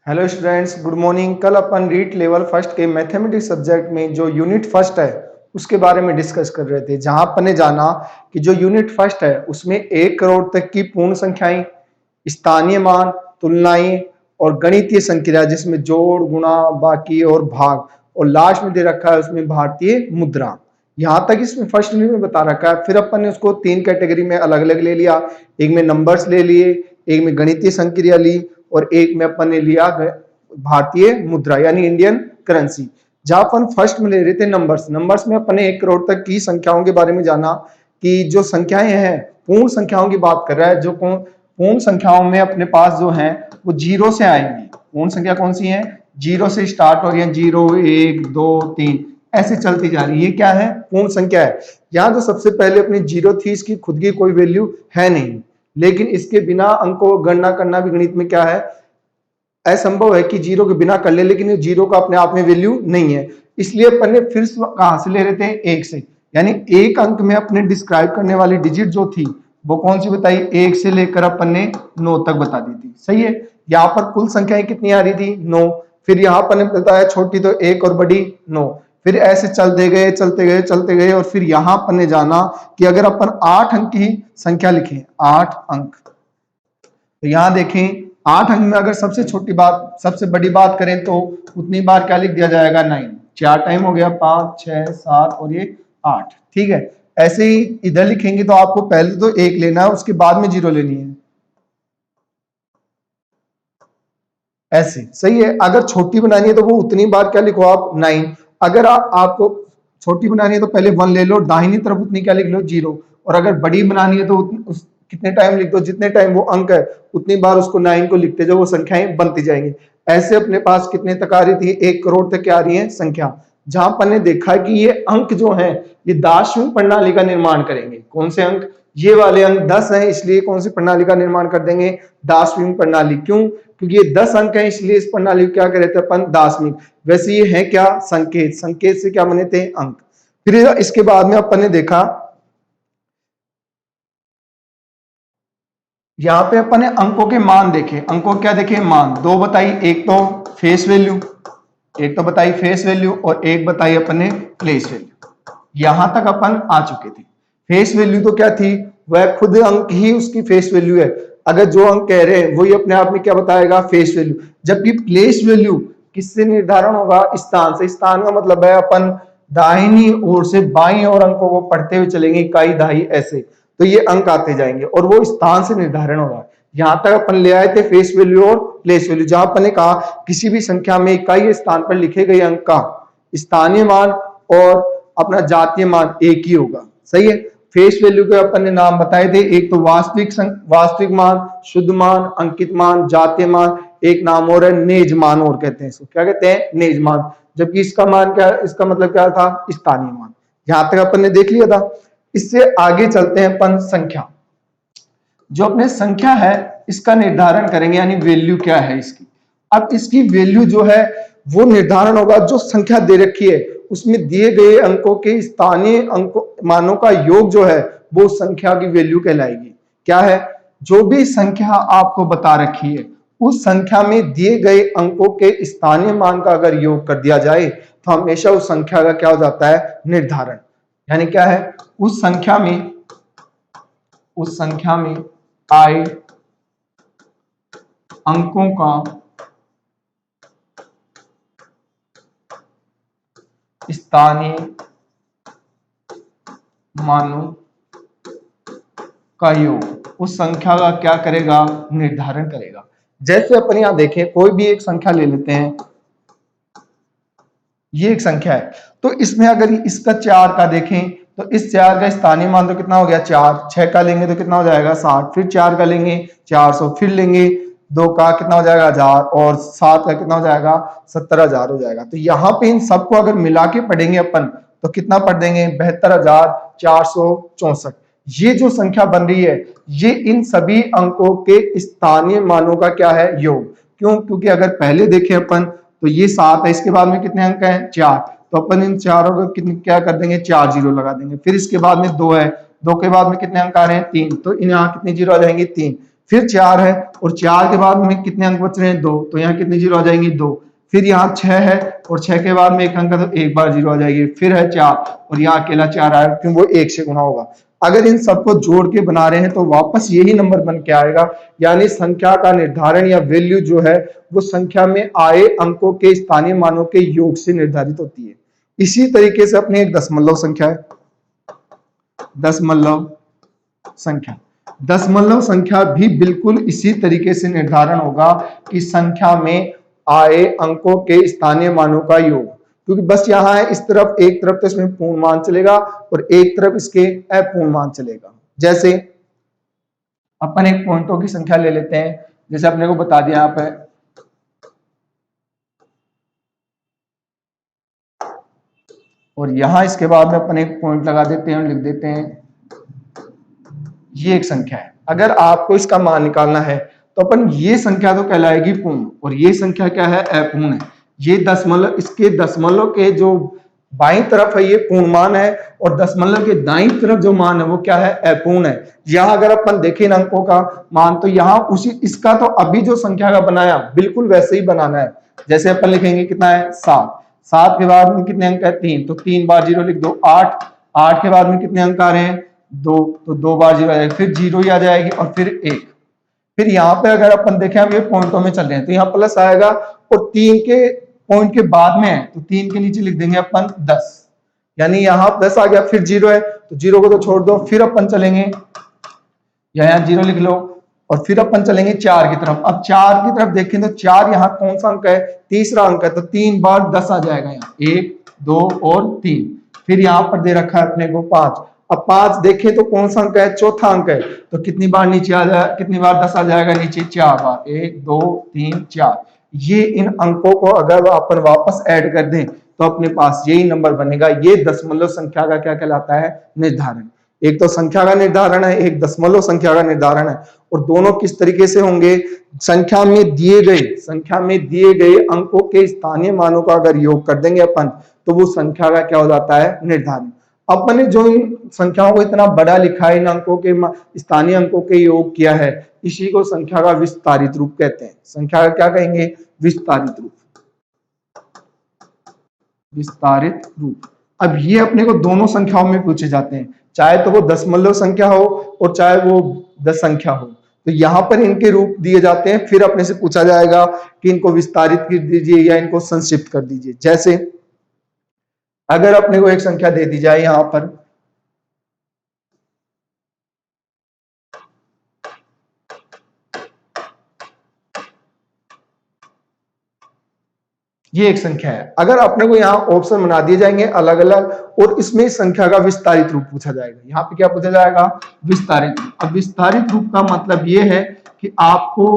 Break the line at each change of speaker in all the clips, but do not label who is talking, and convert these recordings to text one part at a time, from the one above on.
Hello students, good morning. कल अपन REET level first के mathematics subject में जो यूनिट फर्स्ट है उसके बारे में डिस्कस कर रहे थे, जहां अपन ने जाना कि जो यूनिट फर्स्ट है उसमें 1 करोड़ तक की पूर्ण संख्याएं, स्थानीय मान, तुलनाएं और गणितीय संक्रिया जिसमें जोड़, गुणा, बाकी और भाग, और लास्ट में दे रखा है उसमें भारतीय मुद्रा। यहाँ तक इसमें फर्स्ट यूनिट में बता रखा है। फिर अपन ने उसको 3 कैटेगरी में अलग अलग ले लिया। एक में नंबर्स ले लिए, एक में गणितीय संक्रिया ली और एक में अपन ने लिया भारतीय मुद्रा यानी इंडियन करेंसी। जहां अपन फर्स्ट में ले रहे थे नंबर्स में अपन ने 1 करोड़ तक की संख्याओं के बारे में जाना कि जो संख्याएं हैं पूर्ण संख्याओं की बात कर रहा है। जो पूर्ण संख्याओं में अपने पास जो है वो जीरो से आएंगी। पूर्ण संख्या कौन सी है? जीरो से स्टार्ट हो रही है, 0 1 2 3 ऐसे चलती जा रही है। ये क्या है? पूर्ण संख्या है। यहाँ जो सबसे पहले अपनी जीरो थी, इसकी खुद की कोई वैल्यू है नहीं, लेकिन इसके बिना अंकों गणना करना भी गणित में क्या है, असंभव है कि जीरो के बिना कर ले, लेकिन जीरो का अपने आप में वैल्यू नहीं है। इसलिए अपन ने फिर कहां से ले रहे थे? एक से। यानी एक अंक में अपने डिस्क्राइब करने वाली डिजिट जो थी वो कौन सी बताई? एक से लेकर अपन ने 9 तक बता दी थी। सही है। यहाँ पर कुल संख्याएं कितनी आ रही थी? 9। फिर यहाँ पर बताया छोटी तो 1 और बड़ी 9। फिर ऐसे चलते गए और फिर यहाँ अपन ने जाना कि अगर अपन 8 अंक की संख्या लिखें, 8 अंक, तो यहाँ देखें 8 अंक में अगर सबसे छोटी बात सबसे बड़ी बात करें तो उतनी बार क्या लिख दिया जाएगा? 9। 4 टाइम हो गया, 5 6 7 और ये 8। ठीक है। ऐसे ही इधर लिखेंगे तो आपको पहले तो 1 लेना है, उसके बाद में 0 लेनी है। ऐसे सही है। अगर छोटी बनानी है तो वो उतनी बार क्या लिखो आप? 9। अगर आपको छोटी बनानी है तो पहले 1 ले लो, दाहिनी तरफ उतनी क्या लिख लो? 0। और अगर बड़ी बनानी है तो कितने टाइम लिख दो? जितने टाइम वो अंक है उतनी बार उसको 9 को लिखते जाओ, वो संख्याएं बनती जाएंगी। ऐसे अपने पास कितने तक आ रही थी? 1 करोड़ तक क्या आ रही है संख्या। जहां पर ने देखा है कि ये अंक जो है ये दार्शनिक प्रणाली का निर्माण करेंगे। कौन से अंक? ये वाले अंक 10 हैं, इसलिए कौन सी प्रणाली का निर्माण कर देंगे? दार्शनिक प्रणाली। क्यों? क्योंकि ये 10 अंक है, इसलिए इस प्रणाली को क्या करे थे अपन? दार्शनिक। वैसे ये है क्या? संकेत। संकेत से क्या बने थे? अंक। फिर इसके बाद में अपन ने देखा, यहाँ पे अपन ने अंकों के मान देखे। अंकों क्या देखे? मान। दो बताई, एक तो फेस वैल्यू, एक तो बताई फेस वैल्यू और एक बताई अपन ने प्लेस वैल्यू। यहां तक अपन आ चुके थे। फेस वैल्यू तो क्या थी? वह खुद अंक ही उसकी फेस वैल्यू है। अगर जो अंक कह रहे हैं वही अपने आप में क्या बताएगा? Face value. जबकि प्लेस वैल्यू किससे निर्धारण होगा? स्थान से। स्थान का मतलब है अपन दाहिनी ओर से बाईं ओर अंकों को पढ़ते हुए चलेंगे, इकाई दहाई ऐसे, तो ये अंक आते जाएंगे और वो स्थान से निर्धारण होगा। यहां तक अपन ले आए थे फेस वैल्यू और प्लेस वैल्यू, जहां अपन ने कहा किसी भी संख्या में इकाई स्थान पर लिखे गए अंक का स्थानीय मान और अपना जातीय मान एक ही होगा। सही है। फेस वैल्यू के अपन ने नाम बताए थे, एक तो वास्तविक मान, शुद्ध मान, अंकित मान, जातीय मान, एक नाम और है नेज मान, और कहते हैं इसको क्या कहते हैं? नेज मान। जबकि इसका मान क्या, इसका मतलब क्या था? स्थानीय मान। यहां तक अपन ने देख लिया था। इससे आगे चलते हैं अपन संख्या। जो अपने संख्या है इसका निर्धारण करेंगे, यानी वैल्यू क्या है इसकी। अब इसकी वैल्यू जो है वो निर्धारण होगा जो संख्या दे रखी है उसमें दिए गए अंकों के स्थानीय अंकों मानों का योग जो है वो संख्या की वैल्यू कहलाएगी। क्या है? जो भी संख्या आपको बता रखी है उस संख्या में दिए गए अंकों के स्थानीय मान का अगर योग कर दिया जाए तो हमेशा उस संख्या का क्या हो जाता है? निर्धारण। यानी क्या है? उस संख्या में आए अंकों का स्थानीय मानों का योग उस संख्या का क्या करेगा? निर्धारण करेगा। जैसे अपन यहां देखें, कोई भी एक संख्या ले लेते हैं, ये एक संख्या है, तो इसमें अगर इसका 4 का देखें तो इस 4 का स्थानीय मान तो कितना हो गया? 4। 6 का लेंगे तो कितना हो जाएगा? 60। फिर 4 का लेंगे 400। फिर लेंगे 2 का कितना हो जाएगा? 1000। और 7 का कितना हो जाएगा? 70,000 हो जाएगा। तो यहाँ पे इन सबको अगर मिला के पढ़ेंगे अपन तो कितना पढ़ देंगे? 72,464। ये जो संख्या बन रही है ये इन सभी अंकों के स्थानीय मानों का क्या है? योग। क्यों? क्योंकि अगर पहले देखें अपन तो ये 7 है, इसके बाद में कितने अंक हैं? 4। तो अपन इन चारों को कितने क्या कर देंगे? 4 जीरो लगा देंगे। फिर इसके बाद में 2 है, 2 के बाद में कितने अंक आ रहे हैं? 3। तो इन यहाँ कितने जीरो आ जाएंगे? 3। फिर 4 है और 4 के बाद में कितने अंक बच रहे हैं 2, तो यहाँ कितनी जीरो आ जाएंगी 2। फिर यहाँ 6 है और 6 के बाद में एक अंक है तो एक बार जीरो आ जाएगी। फिर है 4 और यहाँ अकेला 4 आया क्योंकि वो 1 से गुना होगा। अगर इन सबको जोड़ के बना रहे हैं तो वापस यही नंबर बन के आएगा। यानी संख्या का निर्धारण या वैल्यू जो है वो संख्या में आए अंकों के स्थानीय मानों के योग से निर्धारित होती है। इसी तरीके से अपनी एक दशमलव संख्या है, दशमलव संख्या। दशमलव संख्या भी बिल्कुल इसी तरीके से निर्धारण होगा कि संख्या में आए अंकों के स्थानीय मानों का योग, क्योंकि बस यहां है इस तरफ एक तरफ तो इसमें पूर्ण मान चलेगा और एक तरफ इसके अपूर्ण मान चलेगा। जैसे अपन एक पॉइंटों की संख्या ले लेते हैं, जैसे अपने को बता दिया यहाँ पे और यहां इसके बाद में अपन एक पॉइंट लगा देते हैं और लिख देते हैं ये एक संख्या है। अगर आपको इसका मान निकालना है तो अपन ये संख्या तो कहलाएगी पूर्ण और ये संख्या क्या है अपूर्ण है। ये दशमलव, इसके दशमलव के जो बाईं तरफ है ये पूर्ण मान है और दशमलव के दाईं तरफ जो मान है वो क्या है अपूर्ण है। यहाँ अगर अपन देखें इन अंकों का मान तो यहाँ उसी इसका तो अभी जो संख्या का बनाया बिल्कुल वैसे ही बनाना है। जैसे अपन लिखेंगे कितना है 7, 7 के बाद में कितने अंक है 3, तो 3 बार जीरो लिख दो। 8, 8 के बाद में कितने अंक आ रहे हैं 2, तो 2 बार जीरो आ जाएगी, फिर जीरो ही आ जाएगी और फिर 1। फिर यहाँ पे अगर अपन देखें हम ये पॉइंटों में चल रहे हैं तो यहाँ प्लस आएगा और 3 के पॉइंट के बाद में है तो 3 के नीचे लिख देंगे अपन 10, यानी यहाँ 10 आ गया। फिर जीरो है तो जीरो को तो छोड़ दो, फिर अपन चलेंगे यहाँ जीरो लिख लो और फिर अपन चलेंगे 4 की तरफ। अब 4 की तरफ देखें तो 4 यहाँ कौन सा अंक है तीसरा अंक है, तो 3 बार 10 आ जाएगा यहाँ 1, 2 और 3। फिर यहाँ पर दे रखा है अपने को 5। अब 5 देखें तो कौन सा अंक है चौथा अंक है, तो कितनी बार नीचे आ जाएगा, कितनी बार 10 आ जाएगा नीचे 4 बार, 1, 2, 3, 4। ये इन अंकों को अगर अपन वापस ऐड कर दें तो अपने पास यही नंबर बनेगा। ये दशमलव संख्या का क्या कहलाता है निर्धारण। एक तो संख्या का निर्धारण है, एक दशमलव संख्या का निर्धारण है और दोनों किस तरीके से होंगे, संख्या में दिए गए अंकों के स्थानीय मानों का अगर योग कर देंगे अपन तो वो संख्या का क्या हो जाता है निर्धारण। अपन ने जो इन संख्याओं को इतना बड़ा लिखा है, इन अंकों के स्थानीय अंकों के योग किया है, इसी को संख्या का विस्तारित रूप कहते हैं। संख्या का क्या कहेंगे विस्तारित रूप, विस्तारित रूप। अब ये अपने को दोनों संख्याओं में पूछे जाते हैं, चाहे तो वो दशमलव संख्या हो और चाहे वो दस संख्या हो, तो यहाँ पर इनके रूप दिए जाते हैं। फिर अपने से पूछा जाएगा कि इनको विस्तारित कर दीजिए या इनको संक्षिप्त कर दीजिए। जैसे अगर अपने को एक संख्या दे दी जाए यहां पर ये एक संख्या है, अगर अपने को यहाँ ऑप्शन बना दिए जाएंगे अलग अलग और इसमें संख्या का विस्तारित रूप पूछा जाएगा। यहाँ पे क्या पूछा जाएगा विस्तारित रूप। अब विस्तारित रूप का मतलब ये है कि आपको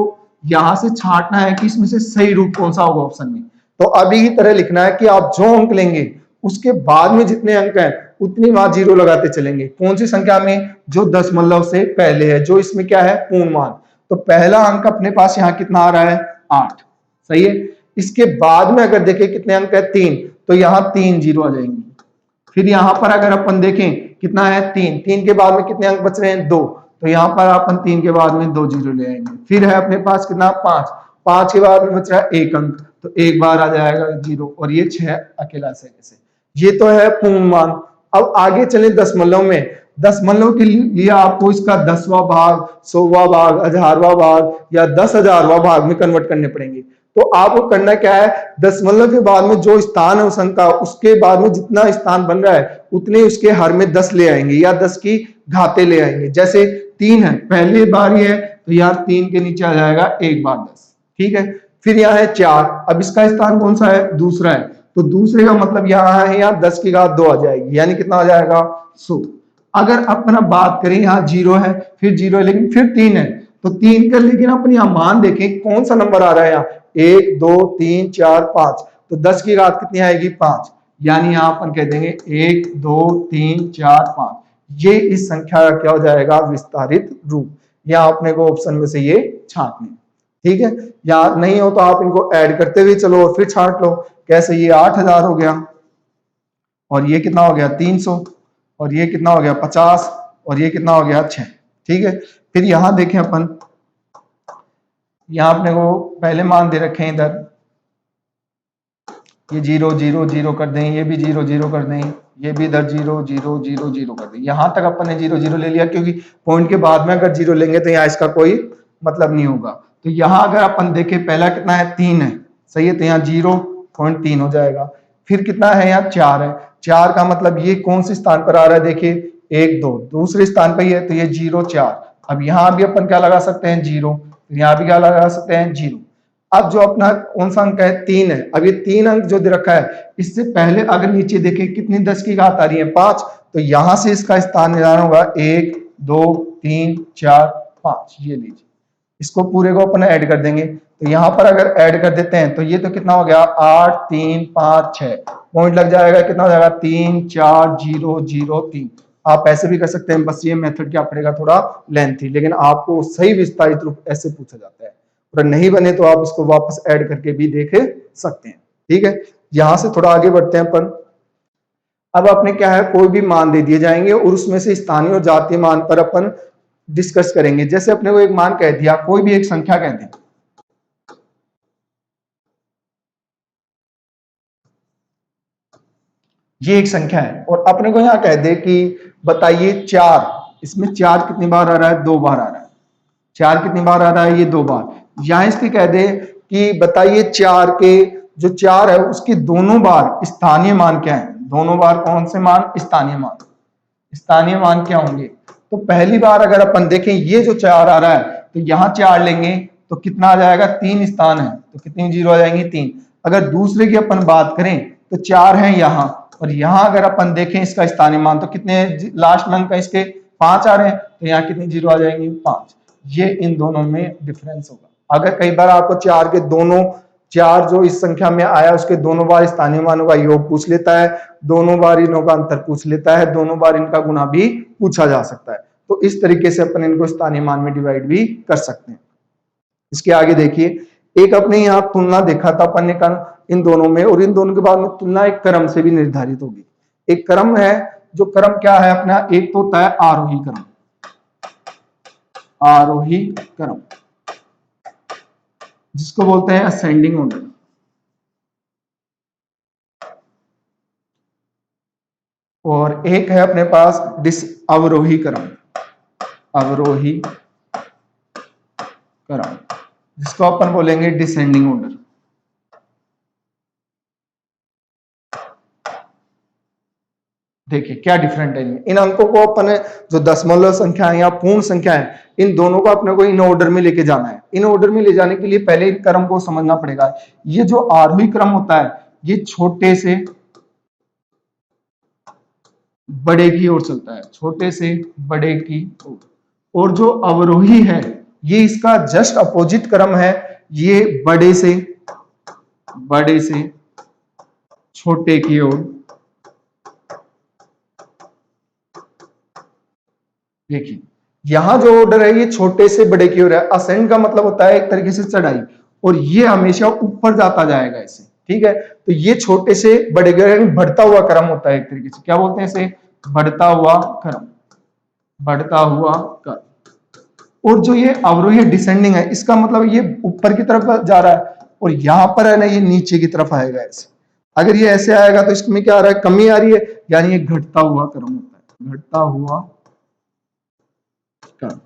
यहां से छांटना है कि इसमें से सही रूप कौन सा होगा ऑप्शन में। तो अभी की तरह लिखना है कि आप जो अंक लेंगे उसके बाद में जितने अंक हैं उतनी बार जीरो लगाते चलेंगे। कौन सी संख्या में, जो दशमलव से पहले है, जो इसमें क्या है पूर्ण मान। तो पहला अंक अपने पास यहाँ कितना आ रहा है 8, सही है। इसके बाद में अगर देखें कितने अंक है 3, तो यहाँ 3 जीरो आ जाएंगे। फिर यहाँ पर अगर अपन देखें कितना है 3, 3 के बाद में कितने अंक बच रहे हैं 2, तो यहाँ पर अपन 3 के बाद में 2 जीरो ले आएंगे। फिर है अपने पास कितना 5, 5 के बाद में बच रहा है 1 अंक, तो एक बार आ जाएगा जीरो और ये 6 अकेला से। ये तो है पूर्ण मान। अब आगे चले दशमलव में। दशमलव के लिए आपको इसका 10वां भाग, 100वां भाग, 1000वां भाग या 10,000वां भाग में कन्वर्ट करने पड़ेंगे। तो आपको करना क्या है, दशमलव के बाद में जो स्थान है उस अंक का, उसके बाद में जितना स्थान बन रहा है उतने उसके हर में 10 ले आएंगे या 10 की घाते ले आएंगे। जैसे 3 है, पहली बार ये है तो यार 3 के नीचे आ जाएगा 1 बार 10, ठीक है। फिर यहाँ है 4, अब इसका स्थान कौन सा है दूसरा है, तो दूसरे का मतलब यहाँ है, यहाँ 10 की घात 2 आ जाएगी, यानी कितना आ जाएगा 100। अगर अपना बात करें यहाँ 0 है, फिर 0 है, लेकिन फिर 3 है, तो 3 का लेकिन अपन यहाँ मान देखें कौन सा नंबर आ रहा है यहाँ 1, 2, 3, 4, 5, तो 10 की घात कितनी आएगी 5, यानी यहाँ अपन कह देंगे 1, 2, 3, 4, 5। ये इस संख्या का क्या हो जाएगा विस्तारित रूप। यहाँ अपने को ऑप्शन में से ये छांटने, ठीक है। या नहीं हो तो आप इनको ऐड करते हुए चलो और फिर छांट लो। कैसे, ये 8000 हो गया और ये कितना हो गया 300 और ये कितना हो गया 50 और ये कितना हो गया 6, ठीक है। फिर यहां देखें अपन यहाँ अपने को पहले मान दे रखे हैं इधर, ये 0 0 0 कर दें, ये भी 0 0 कर दें, ये भी इधर 0 0 0 0 कर दें। यहां तक अपन ने 0 0 ले लिया, क्योंकि पॉइंट के बाद में अगर 0 लेंगे तो यहाँ इसका कोई मतलब नहीं होगा। तो यहाँ अगर अपन देखें पहला कितना है, 3 है, सही है, तो यहाँ 0.3 हो जाएगा। फिर कितना है, यहाँ 4 है, 4 का मतलब ये कौन से स्थान पर आ रहा है, देखिए 1 2 दूसरे स्थान पर ही है, तो ये 0 4। अब यहाँ भी अपन क्या लगा सकते हैं, 0, यहाँ भी क्या लगा सकते हैं, 0। अब जो अपना कौन सा अंक है, 3 है। अब ये 3 अंक जो दे रखा है, इससे पहले अगर नीचे देखें कितनी 10 की घात आ रही है, 5, तो यहां से इसका स्थान निर्धारण होगा 1 2 3 4 5। ये लीजिए, इसको पूरे को अपन ऐड कर देंगे, तो यहां पर अगर ऐड कर देते हैं तो ये तो कितना हो गया, 8 3 5 6 पॉइंट लग जाएगा, कितना हो जाएगा, 3 4 0 0 3। आप ऐसे भी कर सकते हैं, बस ये मेथड क्या पड़ेगा, थोड़ा लेंथी, लेकिन आपको सही विस्तारित रूप ऐसे पूछा जाता है। और नहीं बने तो आप इसको वापस ऐड करके भी देख सकते हैं। ठीक है, यहां से थोड़ा आगे बढ़ते हैं अपन। अब अपने क्या है, कोई भी मान दे दिए जाएंगे और उसमें से स्थानीय और जातीय मान पर अपन डिस्कस करेंगे। जैसे अपने को एक मान कह दिया, कोई भी एक संख्या कह दें, ये एक संख्या है, और अपने को यहां कह दे कि बताइए 4, इसमें 4 कितनी बार आ रहा है, 2 बार आ रहा है। 4 कितनी बार आ रहा है, ये 2 बार। यहां इसकी कह दे कि बताइए 4 के जो 4 है उसके दोनों बार स्थानीय मान क्या है, दोनों बार कौन से मान, स्थानीय मान। स्थानीय मान क्या होंगे, तो पहली बार अगर अपन देखें ये जो 4 आ रहा है, तो यहां 4 लेंगे तो कितना आ जाएगा, 3 स्थान है, तो कितनी 0 आ जाएंगी, 3। अगर दूसरे की अपन बात करें तो 4 है यहाँ, और यहाँ अगर अपन देखें इसका स्थानीय मान तो कितने लास्ट में अंक इसके 5 आ रहे हैं, तो यहाँ कितनी 0 आ जाएंगी, 5। ये इन दोनों में डिफरेंस होगा। अगर कई बार आपको 4 के दोनों, 4 जो इस संख्या में आया उसके दोनों बार स्थानीय मानों का योग पूछ लेता है, दोनों बार इनों का अंतर पूछ लेता है, दोनों बार इनका गुना भी पूछा जा सकता है। तो इस तरीके से अपन इनको स्थानीय मान में डिवाइड भी कर सकते हैं। इसके आगे देखिए, एक अपने यहाँ तुलना देखा था अपन ने इन दोनों में, और इन दोनों के बाद में तुलना एक क्रम से भी निर्धारित होगी। एक क्रम है, जो क्रम क्या है अपना, एक तो होता है आरोही क्रम, आरोही क्रम जिसको बोलते हैं असेंडिंग ऑर्डर, और एक है अपने पास अवरोही क्रम, अवरोही क्रम जिसको अपन बोलेंगे डिसेंडिंग ऑर्डर। देखिए क्या डिफरेंट है इन अंकों को, अपन जो दशमलव संख्या है या पूर्ण संख्या है, इन दोनों को अपने को इन ऑर्डर में लेके जाना है। इन ऑर्डर में ले जाने के लिए पहले इन क्रम को समझना पड़ेगा। ये जो आरोही क्रम होता है ये छोटे से बड़े की ओर चलता है, छोटे से बड़े की ओर, और जो अवरोही है ये इसका जस्ट अपोजिट क्रम है, ये बड़े से छोटे की ओर। देखिए यहां जो ऑर्डर है ये छोटे से बड़े की ओर है। असेंड का मतलब होता है एक तरीके से चढ़ाई, और ये हमेशा ऊपर जाता जाएगा इसे, ठीक है। तो ये छोटे से बड़े की बढ़ता हुआ क्रम होता है एक तरीके से, क्या बोलते हैं इसे, बढ़ता हुआ क्रम, बढ़ता हुआ क्रम। और जो ये अवरोही डिसेंडिंग है, इसका मतलब ये ऊपर की तरफ जा रहा है, और यहां पर है ना ये नीचे की तरफ आएगा ऐसे। अगर ये ऐसे आएगा तो इसमें क्या आ रहा है, कमी आ रही है, यानी ये घटता हुआ क्रम होता है, घटता हुआ क्रम।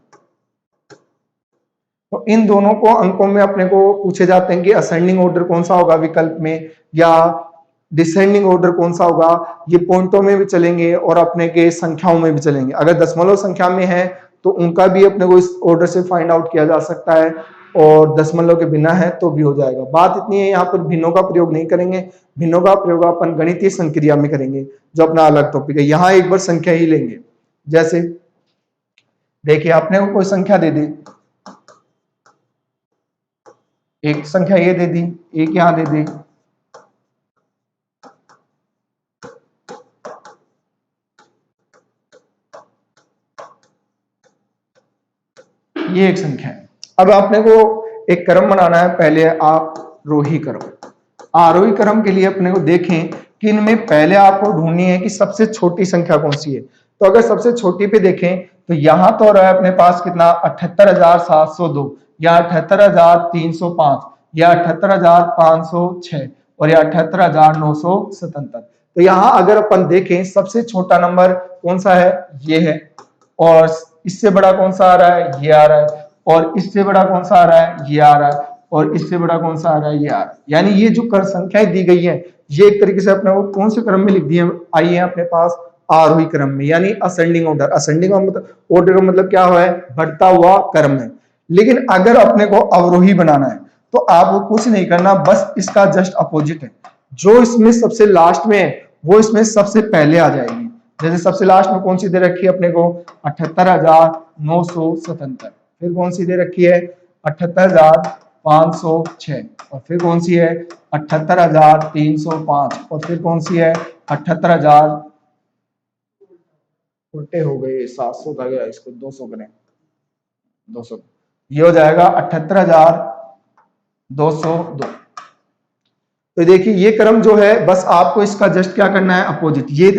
तो इन दोनों को अंकों में अपने को पूछे जाते हैं कि असेंडिंग ऑर्डर कौन सा होगा विकल्प में, या डिसेंडिंग ऑर्डर कौन सा होगा। ये पॉइंटों में भी चलेंगे और अपने के संख्याओं में भी चलेंगे। अगर दशमलव संख्या में है तो उनका भी अपने को इस ऑर्डर से फाइंड आउट किया जा सकता है, और दशमलव के बिना है तो भी हो जाएगा। बात इतनी है, यहाँ पर भिन्नों का प्रयोग नहीं करेंगे, भिन्नों का प्रयोग अपन गणितीय संक्रिया में करेंगे, जो अपना अलग टॉपिक है। यहाँ एक बार संख्या ही लेंगे। जैसे देखिए अपने को कोई संख्या दे दी, एक संख्या ये दे दी, एक यहां दे दी, ये एक संख्या है। अब आपने को एक क्रम बनाना है, पहले आरोही क्रम। आरोही क्रम के लिए अपने को देखें कि इनमें पहले आपको ढूंढनी है कि सबसे छोटी संख्या कौन सी है। तो अगर सबसे छोटी पे देखें तो यहां तो रहा है अपने पास कितना, 78,702। या 78,305, या 78,506 और या 78,977। तो यहाँ अगर अपन देखें सबसे छोटा नंबर कौन सा है, ये है, और इससे बड़ा कौन सा आ रहा है, ये आ रहा है, और इससे बड़ा कौन सा आ रहा है, ये आ रहा है, और इससे बड़ा कौन सा आ रहा है, ये आ रहा है। यानी ये जो कर संख्याएं दी गई है ये एक तरीके से अपने को कौन से क्रम में लिख दिए, आई है अपने पास आरोही क्रम में, यानी असेंडिंग ऑर्डर। असेंडिंग ऑर्डर का मतलब क्या है, बढ़ता हुआ क्रम है। लेकिन अगर अपने को अवरोही बनाना है तो आपको कुछ नहीं करना, बस इसका जस्ट अपोजिट है। जो इसमें सबसे लास्ट में है वो इसमें सबसे पहले आ जाएगी। जैसे सबसे लास्ट में कौन सी दे रखी है अपने को, 78,977। फिर कौन सी दे रखी है, 78,506, और फिर कौन सी है 78,305, और फिर कौन सी है 78,000, उल्टे हो गए, 700 का गया, इसको 200 करें, 200, ये हो जाएगा 78,202। तो देखिए ये क्रम जो है, बस आपको इसका जस्ट क्या करना है, अपोजिट। ये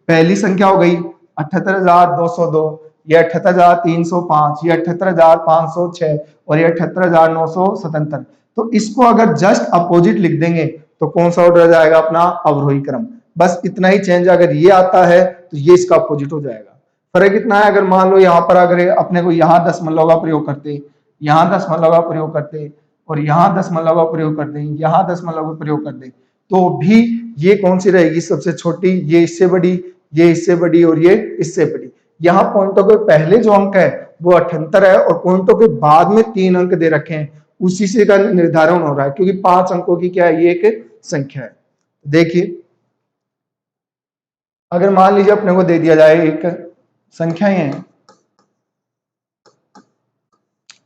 पहली संख्या हो गई 78,202, ये 78,305, ये 78,506 और ये 78,977। तो इसको अगर जस्ट अपोजिट लिख देंगे तो कौन सा ऑर्डर आ जाएगा अपना, अवरोही क्रम। बस इतना ही चेंज, अगर ये आता है तो ये इसका अपोजिट हो जाएगा। फर्क इतना है, अगर मान लो यहाँ पर अगर अपने को यहाँ दशमलव का प्रयोग करते, यहाँ दशमलव का प्रयोग करते, और यहाँ दशमलव का प्रयोग कर दें, यहाँ दशमलव का प्रयोग कर दें, तो भी ये कौन सी रहेगी सबसे छोटी, ये इससे बड़ी, ये इससे बड़ी और ये इससे बड़ी। यहाँ पॉइंटों के पहले जो अंक है वो 78 है, और पॉइंटों के बाद में 3 अंक दे रखे हैं, उसी से का निर्धारण हो रहा है, क्योंकि 5 अंकों की क्या है, ये एक संख्या है। देखिए अगर मान लीजिए अपने को दे दिया जाए एक संख्याएं हैं,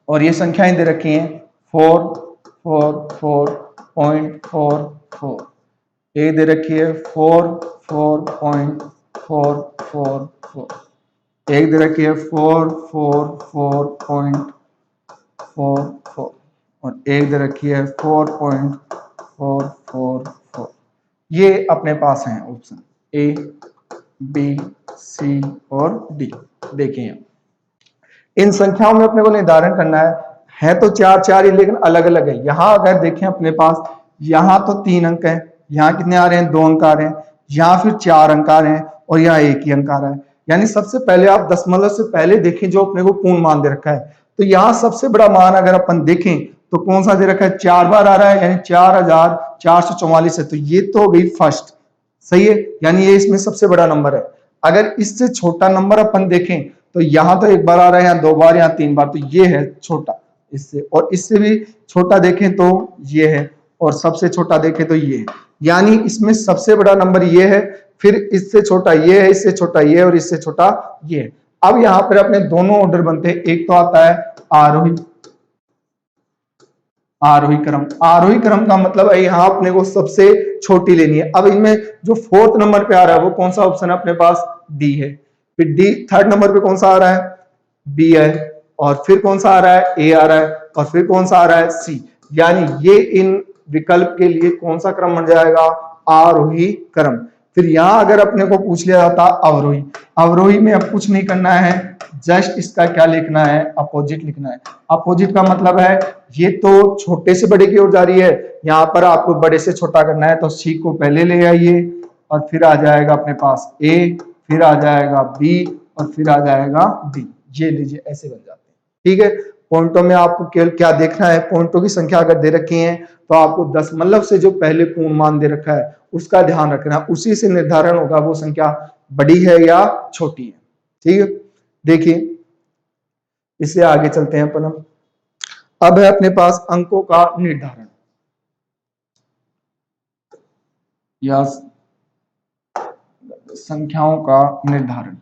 और ये संख्याएं दे रखी हैं 444.44, एक दे रखी है 44.444, एक दे रखी है 444.44, और एक दे रखी है 4.444। ये अपने पास हैं ऑप्शन ए, बी, सी और डी। देखिए इन संख्याओं में अपने को निर्धारण करना है तो 4 ही, लेकिन अलग अलग है। यहाँ अगर देखें अपने पास, यहाँ तो 3 अंक है, यहाँ कितने आ रहे हैं, 2 अंक आ रहे हैं, यहाँ फिर 4 अंक आ रहे हैं, और यहाँ 1 ही अंक आ रहा है। यानी सबसे पहले आप दशमलव से पहले देखें जो अपने को पूर्ण मान दे रखा है, तो यहाँ सबसे बड़ा मान अगर अपन देखें तो कौन सा दे रखा है, 4 बार आ रहा है, यानी 4,444 है। तो ये तो हो गई फर्स्ट, सही है, यानी ये इसमें सबसे बड़ा नंबर है। अगर इससे छोटा नंबर अपन देखें तो यहाँ तो 1 बार आ रहा है, यहाँ 2 बार, यहाँ 3 बार, तो ये है छोटा इससे, और इससे भी छोटा देखें तो ये है, और सबसे छोटा देखें तो ये है। यानी इसमें सबसे बड़ा नंबर ये है, फिर इससे छोटा ये है, इससे छोटा ये है, और इससे छोटा ये है। अब यहाँ पर अपने दोनों ऑर्डर बनते हैं, एक तो आता है आरोही क्रम। आरोही क्रम का मतलब है यहाँ अपने को सबसे छोटी लेनी है। अब इनमें जो 4th नंबर पे आ रहा है वो कौन सा ऑप्शन है अपने पास, डी है। फिर डी 3rd नंबर पे कौन सा आ रहा है, बी है, और फिर कौन सा आ रहा है, ए आ रहा है, और फिर कौन सा आ रहा है, सी। यानी ये इन विकल्प के लिए कौन सा क्रम बन जाएगा, आरोही क्रम। फिर यहाँ अगर अपने को पूछ लिया जाता अवरोही, अवरोही में अब कुछ नहीं करना है, जस्ट इसका क्या लिखना है, अपोजिट लिखना है। अपोजिट का मतलब है ये तो छोटे से बड़े की ओर जा रही है, यहाँ पर आपको बड़े से छोटा करना है, तो सी को पहले ले आइए, और फिर आ जाएगा अपने पास ए, फिर आ जाएगा बी, और फिर आ जाएगा डी। ये लीजिए ऐसे बन जाते हैं, ठीक है। पॉइंटों में आपको केवल क्या देखना है, पॉइंटों की संख्या अगर दे रखी है तो आपको दशमलव से जो पहले पूर्ण मान दे रखा है उसका ध्यान रखना है, उसी से निर्धारण होगा वो संख्या बड़ी है या छोटी है, ठीक है। देखिए इससे आगे चलते हैं अपन। अब है अपने पास अंकों का निर्धारण या संख्याओं का निर्धारण।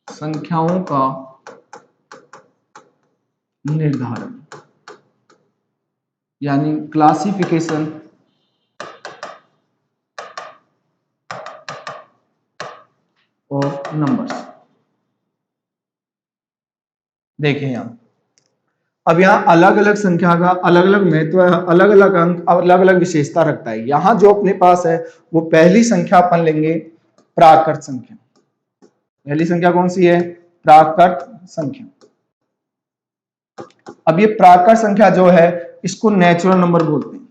संख्याओं का निर्धारण यानी क्लासिफिकेशन ऑफ नंबर्स। देखिए यहाँ अब यहाँ अलग अलग संख्या का अलग अलग महत्व है, अलग अलग अंक अलग अलग विशेषता रखता है। यहाँ जो अपने पास है वो पहली संख्या अपन लेंगे प्राकृत संख्या। पहली संख्या कौन सी है, प्राकृत संख्या। अब ये प्राकृत संख्या जो है इसको नेचुरल नंबर बोलते हैं।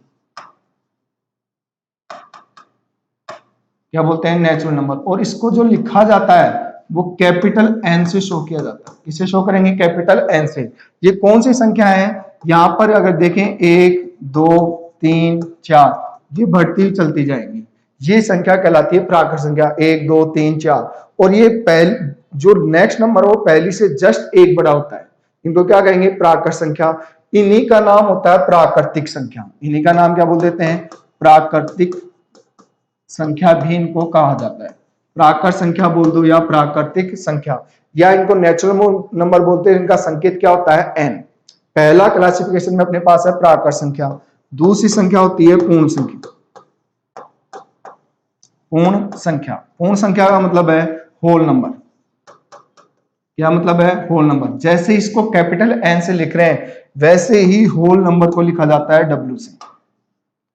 क्या बोलते हैं? Natural number. और इसको जो लिखा जाता है वो कैपिटल एन से शो किया जाता है। किसे शो करेंगे? कैपिटल एन से। ये कौन सी संख्या है? यहां पर अगर देखें 1 2 3 4 ये बढ़ती चलती जाएंगी, ये संख्या कहलाती है प्राकृत संख्या। 1 2 3 4। और ये जो नेक्स्ट नंबर है वो पहली से जस्ट एक बड़ा होता है। इनको क्या कहेंगे? प्राकृत संख्या। इन्हीं का नाम होता है प्राकृतिक संख्या। इन्हीं का नाम क्या बोल देते हैं? प्राकृतिक संख्या भी इनको कहा जाता है। प्राकृत संख्या बोल दो या प्राकृतिक संख्या, या इनको नेचुरल नंबर बोलते हैं। इनका संकेत क्या होता है? एन। पहला क्लासिफिकेशन में अपने पास है प्राकृत संख्या। दूसरी संख्या होती है पूर्ण संख्या। पूर्ण संख्या, पूर्ण संख्या का मतलब है होल नंबर। क्या मतलब है? Whole number. जैसे इसको कैपिटल एन से लिख रहे हैं वैसे ही होल नंबर को लिखा जाता है डब्ल्यू से।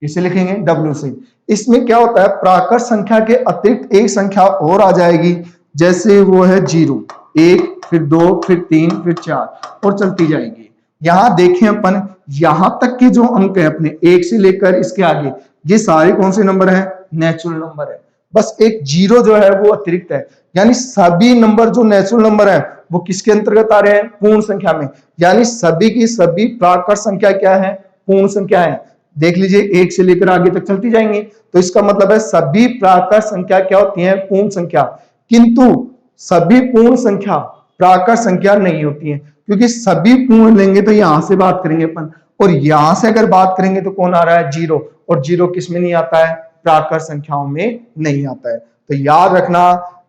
इसे लिखेंगे डब्ल्यू से। इसमें क्या होता है? प्राकृत संख्या के अतिरिक्त एक संख्या और आ जाएगी, जैसे वो है 0, 1, फिर 2, फिर 3, फिर 4 और चलती जाएगी। यहां देखें अपन, यहां तक के जो अंक है अपने 1 से लेकर इसके आगे, ये सारे कौन से नंबर हैं? नेचुरल नंबर है। बस एक 0 जो है वो अतिरिक्त है। यानी सभी नंबर जो नेचुरल नंबर है वो किसके अंतर्गत आ रहे हैं? पूर्ण संख्या में। यानी सभी की सभी प्राकृत संख्या क्या है? पूर्ण संख्या है। देख लीजिए 1 से लेकर आगे तक चलती जाएंगी, तो इसका मतलब है सभी प्राकृत संख्या क्या होती है? पूर्ण संख्या। किंतु सभी पूर्ण संख्या प्राकृत संख्या नहीं होती है, क्योंकि सभी पूर्ण लेंगे तो यहां से बात करेंगे अपन, और यहां से अगर बात करेंगे तो कौन आ रहा है? 0। और 0 किस में नहीं आता है? प्राकृत संख्याओं में नहीं आता है। तो याद रखना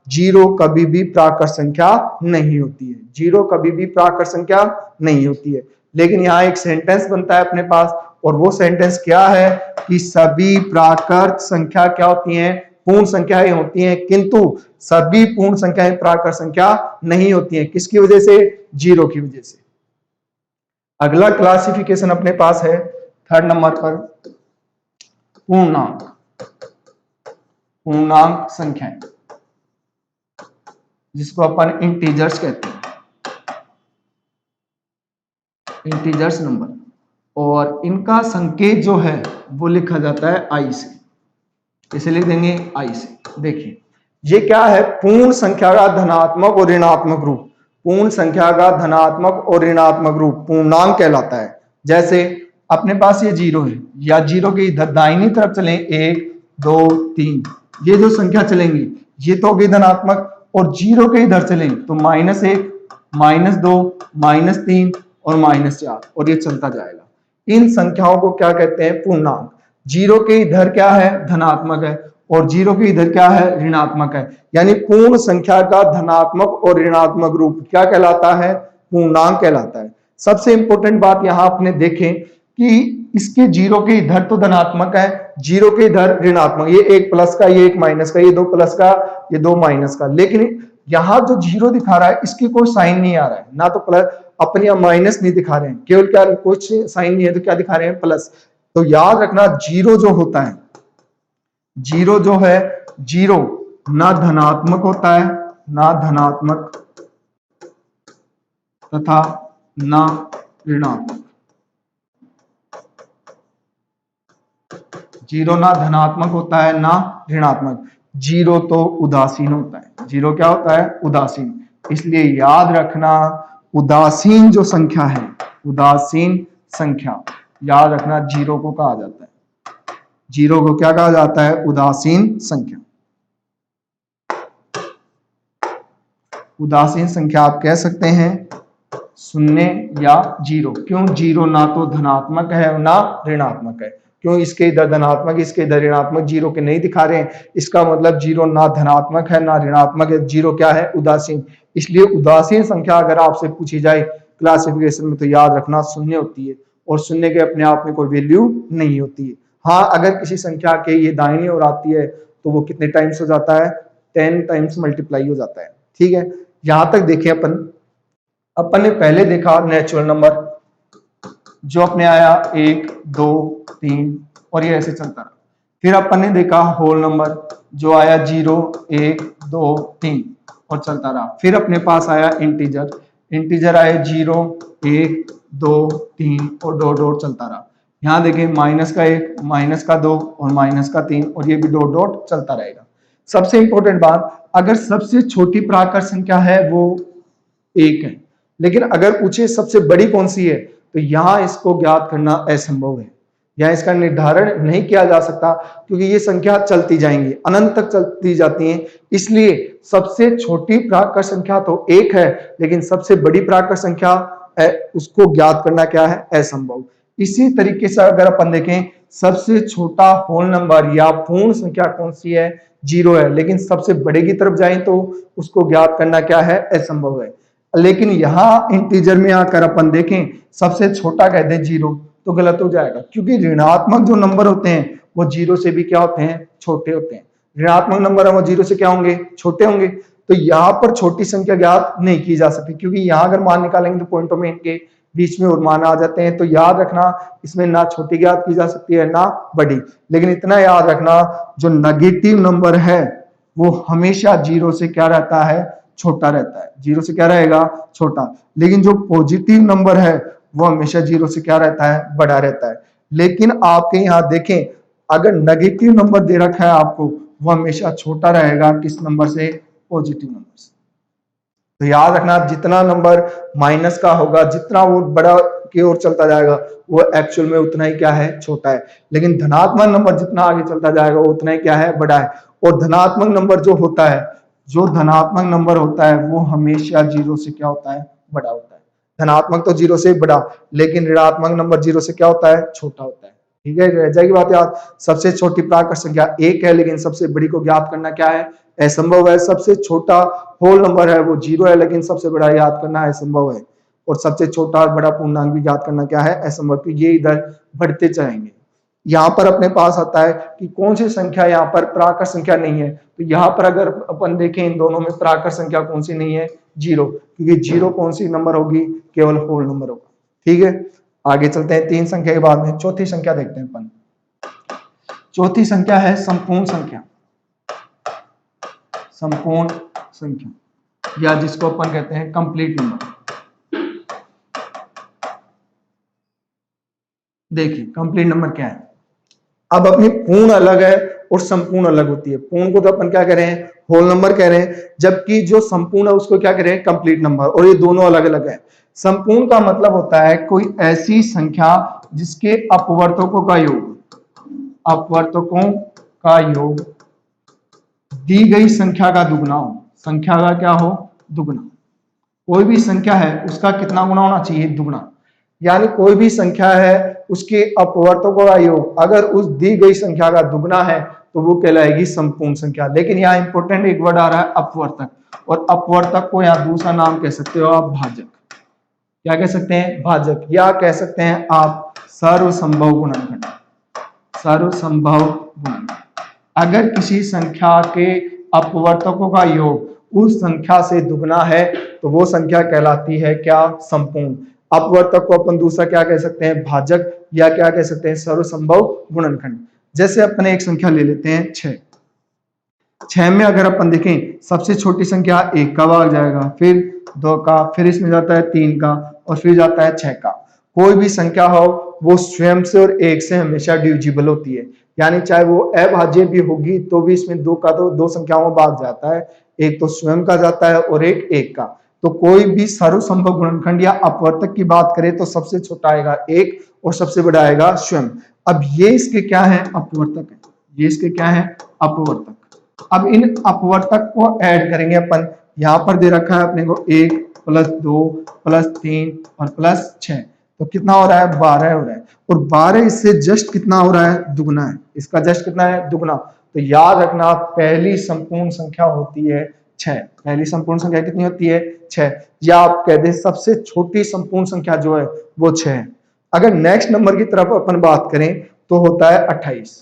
0 कभी भी प्राकृत संख्या नहीं होती है। 0 कभी भी प्राकृत संख्या नहीं होती है। लेकिन यहाँ एक सेंटेंस बनता है अपने पास, और वो सेंटेंस क्या है? कि सभी प्राकृत संख्या क्या होती हैं? पूर्ण संख्याएं होती हैं, किंतु सभी पूर्ण संख्याएं प्राकृत संख्या नहीं होती हैं। किसकी वजह से? 0 की वजह से। अगला क्लासिफिकेशन अपने पास है 3rd नंबर पर पूर्णांक। पूर्णांक संख्याएं, जिसको अपन इंटीजर्स कहते हैं, इंटीजर्स नंबर। और इनका संकेत जो है वो लिखा जाता है आई से। इसे लिख देंगे आई से। देखिए ये क्या है? पूर्ण संख्या का धनात्मक और ऋणात्मक रूप। पूर्ण संख्या का धनात्मक और ऋणात्मक रूप पूर्णांक कहलाता है। जैसे अपने पास ये 0 है, या 0 के इधर दाहिनी तरफ चलें 1 2 3, ये जो संख्या चलेंगी ये तो होगी धनात्मक, और 0 के इधर चलें तो -1 -2 -3 और -4, और ये चलता जाएगा। इन संख्याओं को क्या कहते हैं? पूर्णांक। 0 के इधर क्या है? धनात्मक है, और 0 के इधर क्या है? ऋणात्मक है। यानी पूर्ण संख्या का धनात्मक और ऋणात्मक रूप क्या कहलाता है? पूर्णांक कहलाता है। सबसे इंपॉर्टेंट बात यहां आपने देखें कि इसके 0 के इधर तो धनात्मक है, 0 के इधर ऋणात्मक। ये 1 प्लस का, ये 1 माइनस का, ये 2 प्लस का, ये 2 माइनस का। लेकिन यहां जो 0 दिखा रहा है इसकी कोई साइन नहीं आ रहा है, ना तो प्लस अपने यहाँ माइनस नहीं दिखा रहे हैं, केवल क्या कुछ साइन नहीं है तो क्या दिखा रहे हैं? प्लस। तो याद रखना 0 जो होता है, 0 जो है, 0 ना धनात्मक होता है, ना धनात्मक तथा ना ऋणात्मक। 0 ना धनात्मक होता है ना ऋणात्मक। 0 तो उदासीन होता है। 0 क्या होता है? उदासीन। इसलिए याद रखना उदासीन जो संख्या है, उदासीन संख्या, याद रखना 0 को कहा जाता है। 0 को क्या कहा जाता है? उदासीन संख्या। उदासीन संख्या आप कह सकते हैं 0 या 0। क्यों? 0 ना तो धनात्मक है ना ऋणात्मक है। क्यों? इसके इधर धनात्मक, इसके इधर ऋणात्मक, 0 के नहीं दिखा रहे हैं। इसका मतलब 0 ना धनात्मक है ना ऋणात्मक है। 0 क्या है? उदासीन। इसलिए उदासीन संख्या अगर आपसे पूछी जाए क्लासिफिकेशन में तो याद रखना 0 होती है, और 0 के अपने आप में कोई वैल्यू नहीं होती है। हाँ, अगर किसी संख्या के ये दाहिनी ओर आती है तो वो कितने टाइम्स हो जाता है? 10 टाइम्स मल्टीप्लाई हो जाता है। ठीक है, यहां तक देखें अपन ने पहले देखा नेचुरल नंबर जो अपने आया 1 2 3 और ये ऐसे चलता रहा। फिर अपन ने देखा होल नंबर जो आया 0 1 2 3। और चलता रहा। फिर अपने पास आया इंटीजर, इंटीजर आए 0, 1, 2, 3 और डॉट डॉट चलता रहा। यहाँ देखें -1, -2 और -3 और ये भी डॉट डॉट चलता रहेगा। सबसे इंपॉर्टेंट बात, अगर सबसे छोटी प्राकृत संख्या है वो 1 है, लेकिन अगर पूछे सबसे बड़ी कौन सी है तो यहाँ इसको ज्ञात करना असंभव है, या इसका निर्धारण नहीं किया जा सकता, क्योंकि ये संख्या चलती जाएंगी, अनंत तक चलती जाती हैं। इसलिए सबसे छोटी प्राकृत संख्या तो 1 है, लेकिन सबसे बड़ी प्राकृत संख्या उसको ज्ञात करना क्या है, असंभव। इसी तरीके से अगर अपन देखें सबसे छोटा होल नंबर या पूर्ण संख्या कौन सी है, 0 है, लेकिन सबसे बड़े की तरफ जाएं तो उसको ज्ञात करना क्या है, असंभव है। लेकिन यहाँ इंटीजर में आकर अपन देखें सबसे छोटा कह दें 0 तो गलत हो जाएगा, क्योंकि ऋणात्मक जो नंबर होते हैं वो 0 से भी क्या होते हैं, छोटे होते हैं। ऋणात्मक नंबर है वो 0 से क्या होंगे, छोटे होंगे। तो यहाँ पर छोटी संख्या ज्ञात नहीं की जा सकती, क्योंकि यहाँ अगर मान निकालेंगे तो पॉइंटों में इनके बीच में और मान आ जाते हैं। तो याद रखना इसमें ना छोटी ज्ञात की जा सकती है ना बड़ी, लेकिन इतना याद रखना जो नेगेटिव नंबर है वो हमेशा 0 से क्या रहता है, छोटा रहता है। 0 से क्या रहेगा, छोटा। लेकिन जो पॉजिटिव नंबर है वो हमेशा 0 से क्या रहता है, बड़ा रहता है। लेकिन आपके यहाँ देखें अगर नेगेटिव नंबर दे रखा है आपको, वो हमेशा छोटा रहेगा किस नंबर से, पॉजिटिव नंबर से। तो याद रखना जितना नंबर माइनस का होगा, जितना वो बड़ा की ओर चलता जाएगा वो एक्चुअल में उतना ही क्या है, छोटा है। लेकिन धनात्मक नंबर जितना आगे चलता जाएगा वो उतना ही क्या है, बड़ा है। और धनात्मक नंबर जो होता है, जो धनात्मक नंबर होता है वो हमेशा 0 से क्या होता है, बड़ा होता है। धनात्मक तो 0 से बड़ा, लेकिन ऋणात्मक नंबर 0 से क्या होता है, छोटा होता है। ठीक है, रह जाएगी बात याद। सबसे छोटी प्राकृत संख्या 1 है, लेकिन सबसे बड़ी को ज्ञात करना क्या है, असंभव है। सबसे छोटा होल नंबर है वो 0 है, लेकिन सबसे बड़ा याद करना असंभव है। और सबसे छोटा और बड़ा पूर्णांक भी ज्ञात करना क्या है, असंभव। तो ये इधर बढ़ते जाएंगे। यहाँ पर अपने पास आता है कि कौन सी संख्या यहाँ पर प्राकृत संख्या नहीं है। तो यहाँ पर अगर अपन देखें इन दोनों में प्राकृत संख्या कौन सी नहीं है, 0, क्योंकि 0 कौन सी नंबर होगी, केवल होल नंबर होगा। ठीक है, आगे चलते हैं। 3 संख्या के बाद में चौथी संख्या देखते हैं अपन। चौथी संख्या है संपूर्ण संख्या, संपूर्ण संख्या या जिसको अपन कहते हैं कंप्लीट नंबर। देखिए कंप्लीट नंबर क्या है। अब अपनी पूर्ण अलग है और संपूर्ण अलग होती है। पूर्ण को तो अपन क्या कह रहे हैं, होल नंबर कह रहे हैं, जबकि जो संपूर्ण है उसको क्या कह रहे हैं, कंप्लीट नंबर। और ये दोनों अलग अलग है। संपूर्ण का मतलब होता है कोई ऐसी संख्या जिसके अपवर्तकों का योग, अपवर्तकों का योग दी गई संख्या का दुगना हो। संख्या का क्या हो, दुगना। कोई भी संख्या है उसका कितना गुना होना चाहिए, दुगना। यानी कोई भी संख्या है उसके अपवर्तकों का योग अगर उस दी गई संख्या का दुगना है तो वो कहलाएगी संपूर्ण संख्या। लेकिन यहाँ इंपॉर्टेंट एक वर्ड आ रहा है, अपवर्तक। और अपवर्तक को यहाँ दूसरा नाम कह सकते हो आप, भाजक। क्या कह सकते हैं, भाजक, या कह सकते हैं आप सर्वसंभव गुणनखंड। सर्वसंभव गुणनखंड। अगर किसी संख्या के अपवर्तकों का योग उस संख्या से दुगना है तो वो संख्या कहलाती है क्या, संपूर्ण। अपवर्तक को अपन दूसरा क्या कह सकते हैं, भाजक, या क्या कह सकते हैं, सर्वसंभव गुणनखंड। जैसे अपन एक संख्या ले लेते हैं 6। 6 में अगर अपन देखें सबसे छोटी संख्या 1 का भाग जाएगा, फिर 2 का, फिर इसमें जाता है 3 का और फिर जाता है 6 का। कोई भी संख्या हो वो स्वयं से और 1 से हमेशा डिविजिबल होती है। यानी चाहे वो अभाज्य भी होगी तो भी इसमें 2 का तो 2 संख्याओं में भाग जाता है, एक तो स्वयं का जाता है और एक 1 का। तो कोई भी सर्वसंभव गुणनखंड या अपवर्तक की बात करें तो सबसे छोटा आएगा 1 और सबसे बड़ा आएगा स्वयं। अब ये इसके क्या है, अपवर्तक है। ये इसके क्या है, अपवर्तक। अब इन अपवर्तक को ऐड करेंगे अपन। यहाँ पर दे रखा है अपने को 1 + 2 + 3 और +6, तो कितना हो रहा है, 12 हो रहा है। और 12 इससे जस्ट कितना हो रहा है, दुगना है। इसका जस्ट कितना है, दुगना। तो याद रखना पहली संपूर्ण संख्या होती है 6। पहली संपूर्ण संख्या कितनी होती है, 6। या आप कह दें सबसे छोटी संपूर्ण संख्या जो है वो 6 है। अगर नेक्स्ट नंबर की तरफ अपन बात करें तो होता है 28।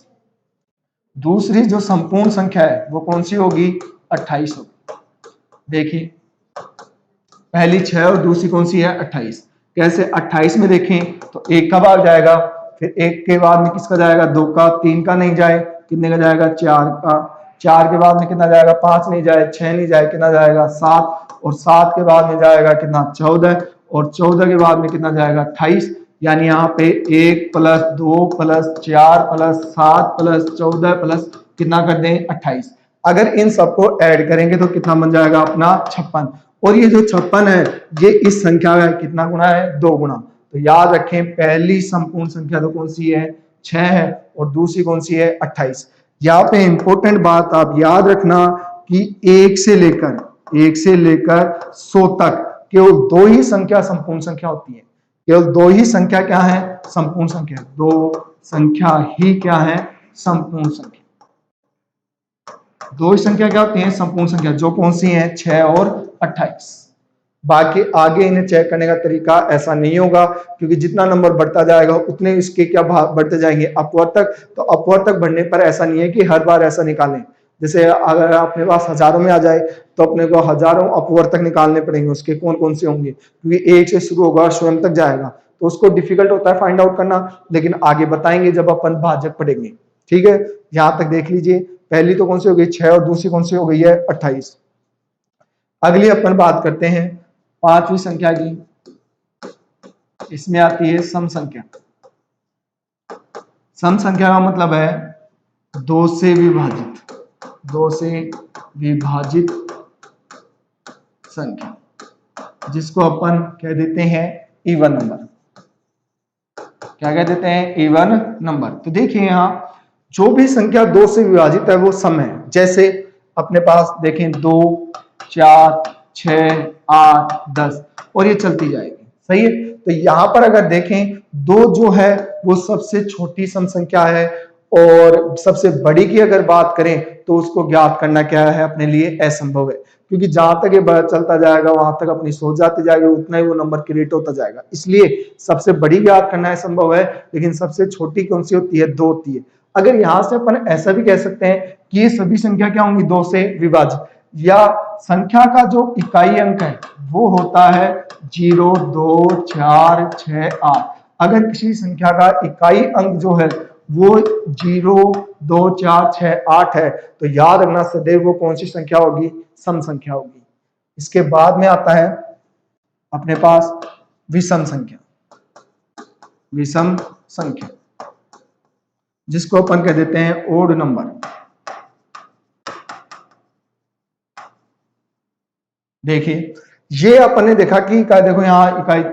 दूसरी जो संपूर्ण संख्या है वो कौन सी होगी, 28 होगी। देखिए पहली 6 और दूसरी कौन सी है, 28। कैसे, 28 में देखें तो 1 का भाग जाएगा, फिर 1 के बाद में किसका जाएगा, 2 का, 3 का नहीं जाए, कितने का जाएगा, 4 का। 4 के बाद में कितना जाएगा, 5 नहीं जाए, 6 नहीं जाए, कितना जाएगा 7, और 7 के बाद में जाएगा कितना 14, और 14 के बाद में कितना जाएगा 28। यानी यहाँ पे 1 plus 2 plus 4 plus 7 plus 14 plus कितना कर दें 28। अगर इन सबको ऐड करेंगे तो कितना बन जाएगा अपना 56। और ये जो 56 है ये इस संख्या का कितना गुना है, 2 गुना। तो याद रखें पहली संपूर्ण संख्या तो कौन सी है, 6 है, और दूसरी कौन सी है 28। यहाँ पे इंपॉर्टेंट बात आप याद रखना कि 1 से लेकर 100 तक केवल 2 ही संख्या संपूर्ण संख्या होती है। केवल 2 ही संख्या क्या है, संपूर्ण संख्या। 2 संख्या ही क्या है, संपूर्ण संख्या। 2 ही संख्या क्या होती है, संपूर्ण संख्या, जो कौन सी है 6 और 28। बाकी आगे इन्हें चेक करने का तरीका ऐसा नहीं होगा, क्योंकि जितना नंबर बढ़ता जाएगा उतने इसके क्या बढ़ते जाएंगे, अपवर्ड तक। तो अपवर्ड तक बढ़ने पर ऐसा नहीं है कि हर बार ऐसा निकालें। जैसे अगर अपने पास हजारों में आ जाए तो अपने को हजारों अपवर्ड तक निकालने पड़ेंगे। उसके कौन कौन से होंगे, क्योंकि 1 से शुरू होगा स्वयं तक जाएगा, तो उसको डिफिकल्ट होता है फाइंड आउट करना, लेकिन आगे बताएंगे जब अपन भाजक पढ़ेंगे। ठीक है, यहां तक देख लीजिए। पहली तो कौन सी हो गई 6 और दूसरी कौन सी हो गई है 28। अगली अपन बात करते हैं 5वीं संख्या की। इसमें आती है सम संख्या। सम संख्या का मतलब है 2 से विभाजित संख्या, जिसको अपन कह देते हैं इवन नंबर। क्या कह देते हैं, इवन नंबर। तो देखिए यहाँ जो भी संख्या 2 से विभाजित है वो सम है। जैसे अपने पास देखें 2, 4, 6, 8, 10 और ये चलती जाएगी। सही है। तो यहां पर अगर देखें 2 जो है वो सबसे छोटी सम संख्या है, और सबसे बड़ी की अगर बात करें तो उसको ज्ञात करना क्या है अपने लिए असंभव है, क्योंकि जहां तक ये चलता जाएगा वहां तक अपनी सोच जाती जाएगी, उतना ही वो नंबर क्रिएट होता जाएगा। इसलिए सबसे बड़ी ज्ञात करना असंभव है, लेकिन सबसे छोटी कौन सी होती है, 2 होती है। अगर यहां से अपन ऐसा भी कह सकते हैं कि ये सभी संख्या क्या होंगी 2 से विभाजित, या संख्या का जो इकाई अंक है वो होता है 0, 2, 4, 6, 8। अगर किसी संख्या का इकाई अंक जो है वो 0, 2, 4, 6, 8 है, तो याद रखना सदैव वो कौन सी संख्या होगी, सम संख्या होगी। इसके बाद में आता है अपने पास विषम संख्या। विषम संख्या जिसको अपन कह देते हैं ओड नंबर। देखिए ये अपन ने देखा कि देखो यहाँ इकाई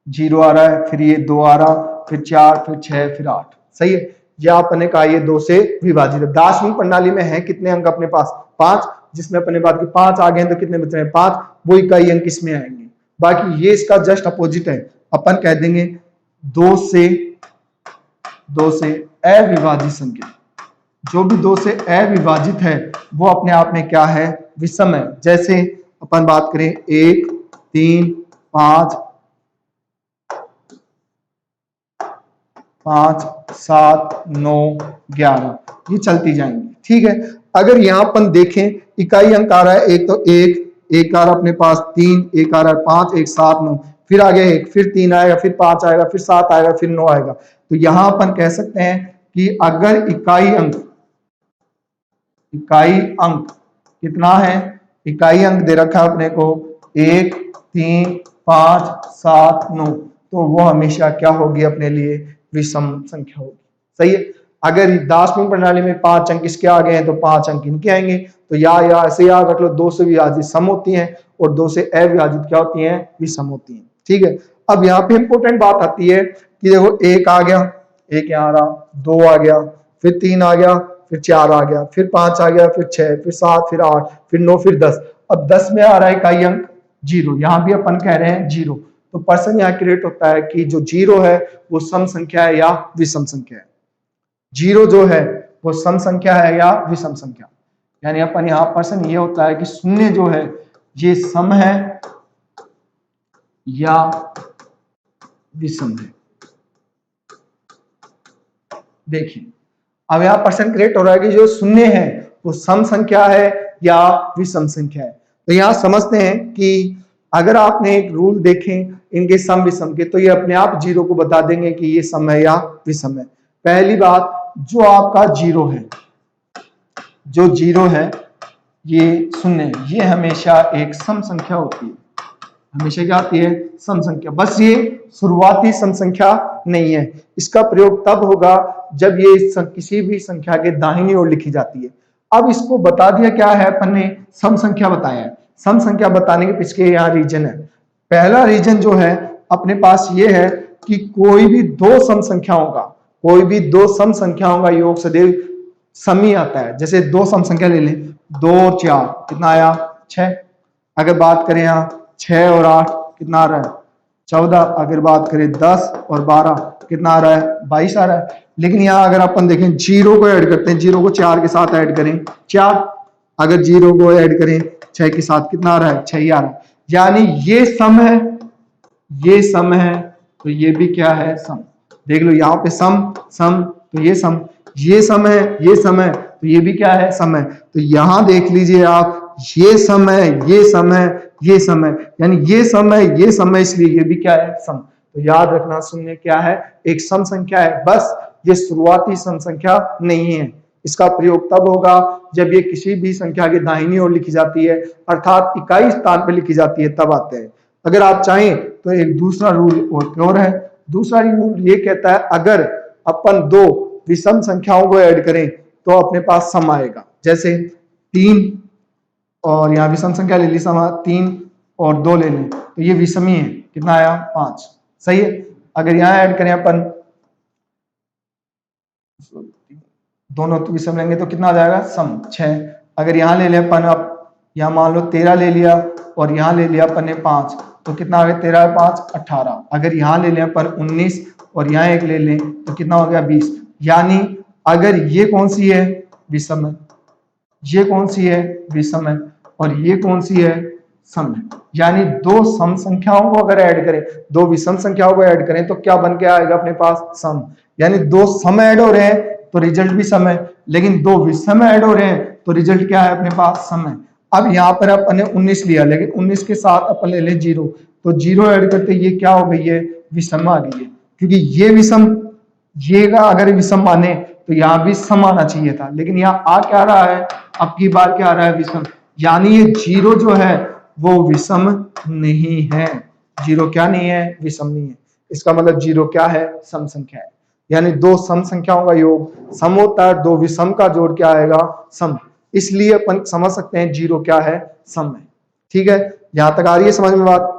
0 आ रहा है, फिर ये 2 आ रहा, फिर 4, फिर 6, फिर 8। सही है। यह अपन ने कहा ये 2 से विभाजित है। दार्शनिक प्रणाली में है कितने अंक अपने पास, 5, जिसमें अपने बात की 5 आ गए तो कितने बच रहे हैं 5, वो इकाई अंक इसमें आएंगे। बाकी ये इसका जस्ट अपोजिट है, अपन कह देंगे 2 से अविभाजित संख्या। जो भी 2 से अविभाजित है वो अपने आप में क्या है, विषम है। जैसे अपन बात करें 1, 3, 5, 7, 9, 11 ये चलती जाएंगी। ठीक है। अगर यहां अपन देखें इकाई अंक आ रहा है एक, तो एक आ रहा अपने पास 3, एक आ रहा है 5, 1, 7, 9, फिर आगे 1, फिर 3 आएगा, फिर 5 आएगा, फिर 7 आएगा, फिर 9 आएगा। तो यहां अपन कह सकते हैं कि अगर इकाई अंक कितना है, इकाई अंक दे रखा है अपने को 1, 3, 5, 7, 9, तो वो हमेशा क्या होगी अपने लिए, विषम संख्या होगी। सही है। अगर दार्शनिक प्रणाली में 5 अंक इसके आ गए हैं तो 5 अंक इनके आएंगे। तो या ऐसे याद रख लो 2 से विभाजित सम होती हैं और 2 से अविभाजित क्या होती हैं, विषम होती हैं। ठीक है। अब यहाँ पे इंपॉर्टेंट बात आती है कि देखो 1 आ गया, 1 यहाँ रहा, 2 आ गया, फिर 3 आ गया, फिर 4 आ गया, फिर 5 आ गया, फिर 6, फिर 7, फिर 8, फिर 9, फिर 10। अब 10 में आ रहा है इकाई अंक 0, यहां भी अपन कह रहे हैं 0। तो प्रश्न यहाँ क्रिएट होता है कि जो 0 है वो सम संख्या है या विषम संख्या है। 0 जो है वो सम संख्या है या विषम संख्या। यानी अपन यहाँ प्रश्न ये होता है कि शून्य जो है ये सम है या विषम है। देखिए अब यहाँ प्रश्न क्रिएट हो रहा है कि जो शून्य है वो सम संख्या है या विषम संख्या है। तो यहाँ समझते हैं कि अगर आपने एक रूल देखें इनके सम विषम के, तो ये अपने आप 0 को बता देंगे कि ये सम है या विषम है। पहली बात, जो आपका 0 है जो जीरो है, ये शून्य है, ये हमेशा एक सम संख्या होती है। हमेशा क्या आती है? सम संख्या। बस ये शुरुआती सम संख्या नहीं है। इसका प्रयोग तब होगा जब ये किसी भी संख्या के दाहिनी ओर लिखी जाती है। अब इसको बता दिया क्या है अपन ने, सम संख्या बताया है। सम संख्या बताने के पीछे यहाँ रीजन है। पहला रीजन जो है अपने पास ये है कि कोई भी दो सम संख्याओं का, कोई भी दो सम संख्याओं का योग सदैव सम ही आता है। जैसे दो सम संख्या ले लें, 2 और 4 कितना आया? 6। अगर बात करें यहाँ 6 और 8 कितना आ रहा है? 14। अगर बात करें 10 और 12 कितना आ रहा है? 22 आ रहा है। लेकिन यहाँ अगर अपन देखें, जीरो को ऐड करते हैं, जीरो को 4 के साथ ऐड करें 4, अगर जीरो को ऐड करें 6 के साथ कितना आ रहा है? 6 ही आ रहा है। यानी ये सम है, ये सम है, तो ये भी क्या है? सम। देख लो यहाँ पे सम सम, तो ये सम, ये सम है, ये सम है, तो ये भी क्या है? सम है। तो यहां देख लीजिए आप, ये सम है, ये सम है, ये सम है, यानी ये सम है, ये सम है, इसलिए ये भी क्या है? सम। तो याद रखना, शून्य क्या है? एक सम संख्या है, बस ये शुरुआती सम संख्या नहीं है। इसका प्रयोग तब होगा जब ये किसी भी संख्या के दाहिनी ओर लिखी जाती है, अर्थात इकाई स्थान पर लिखी जाती है, तब आते हैं। अगर आप चाहें तो एक दूसरा रूल और है। दूसरा रूल ये कहता है अगर अपन दो विषम संख्याओं को ऐड करें तो अपने पास सम आएगा। जैसे 3 और यहाँ विषम संख्या ले ली, सम 3 और 2 ले लें, तो ये विषम ही है। कितना आया? 5। सही है। अगर यहाँ ऐड करें अपन दोनों तो विषम लेंगे तो कितना आ जाएगा? सम 6। अगर यहाँ ले लें अपन, अब यहाँ मान लो 13 ले लिया और यहाँ ले लिया अपन ने 5, तो कितना आ गया? 13 5 18। अगर यहाँ ले लें अपन 19 और यहाँ एक ले लें तो कितना हो गया? 20। यानी अगर ये कौन सी है? विषम है। ये कौन सी है? विषम है। और ये कौन सी है? सम है। यानी दो सम संख्याओं को अगर ऐड करें, दो विषम संख्याओं को ऐड करें तो क्या बन के आएगा अपने पास? सम। यानी दो सम ऐड हो रहे हैं तो रिजल्ट भी सम है, लेकिन दो विषम ऐड हो रहे हैं तो रिजल्ट क्या है? अपने पास सम है। अब यहाँ पर अपन ने 19 लिया, लेकिन 19 के साथ अपन ले लें 0, तो 0 ऐड करते ये क्या हो गई है? विषम आ गई है। क्योंकि ये विषम, ये का अगर विषम माने तो यहाँ भी सम आना चाहिए था, लेकिन यहाँ आ क्या रहा है? अब की बार क्या आ रहा है? विषम। यानी ये 0 जो है वो विषम नहीं है। 0 क्या नहीं है? विषम नहीं है। इसका मतलब 0 क्या है? सम संख्या है। यानी दो सम संख्याओं का योग सम होता है, दो विषम का जोड़ क्या आएगा? सम। इसलिए अपन समझ सकते हैं 0 क्या है? सम है। ठीक है, यहां तक आ रही है समझ में बात?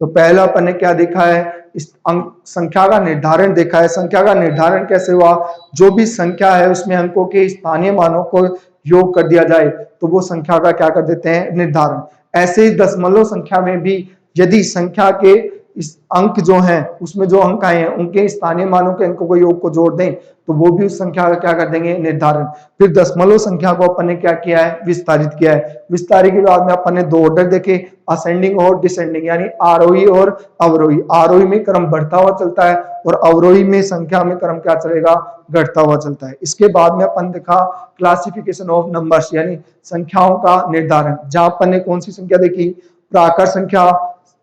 तो पहला अपन ने क्या देखा है? इस अंक संख्या का निर्धारण देखा है। संख्या का निर्धारण कैसे हुआ? जो भी संख्या है उसमें अंकों के स्थानीय मानों को योग कर दिया जाए तो वो संख्या का क्या कर देते हैं? निर्धारण। ऐसे ही दशमलव संख्या में भी यदि संख्या के इस अंक जो हैं उसमें जो अंक आए हैं उनके स्थानीय मानों के अंकों को योग को जोड़ दें तो वो भी उस संख्या का क्या कर देंगे? निर्धारण। फिर दशमलव संख्या को अपन ने क्या किया है? विस्तारित किया है। विस्तारित के बाद में अपन ने दो ऑर्डर देखे, असेंडिंग और डिसेंडिंग, यानी आरोही और अवरोही। आरोही में क्रम बढ़ता हुआ चलता है और अवरोही में संख्या में क्रम क्या चलेगा? घटता हुआ चलता है। इसके बाद में अपन देखा क्लासिफिकेशन ऑफ नंबर्स, यानी संख्याओं का निर्धारण, जहां अपन ने कौन सी संख्या देखी? प्राकृत संख्या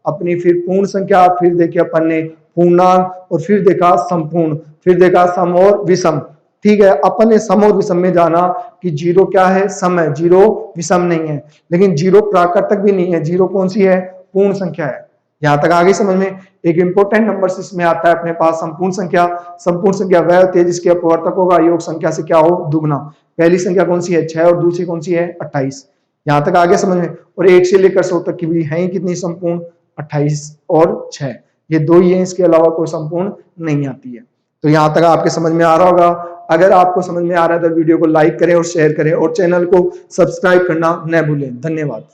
अपनी, फिर पूर्ण संख्या, फिर देखिए अपन ने पूर्णांक, और फिर देखा संपूर्ण, फिर देखा सम और विषम। ठीक है, अपन ने सम और विषम में जाना कि 0 क्या है? सम है, 0 विषम नहीं है। लेकिन 0 प्राकृतक भी नहीं है। 0 कौन सी है? पूर्ण संख्या है। यहां तक आगे समझ में? एक इंपॉर्टेंट नंबर इसमें आता है अपने पास संपूर्ण संख्या। संपूर्ण संख्या वह होती है जिसके अपवर्तकों का योग संख्या से क्या हो? दुगना। पहली संख्या कौन सी है? 6 और दूसरी कौन सी है? 28। यहां तक आगे समझ में? और 1 से लेकर 100 तक की भी है कितनी संपूर्ण? 28 और 6, ये दो ही है, इसके अलावा कोई संपूर्ण नहीं आती है। तो यहां तक आपके समझ में आ रहा होगा। अगर आपको समझ में आ रहा है तो वीडियो को लाइक करें और शेयर करें और चैनल को सब्सक्राइब करना न भूलें। धन्यवाद।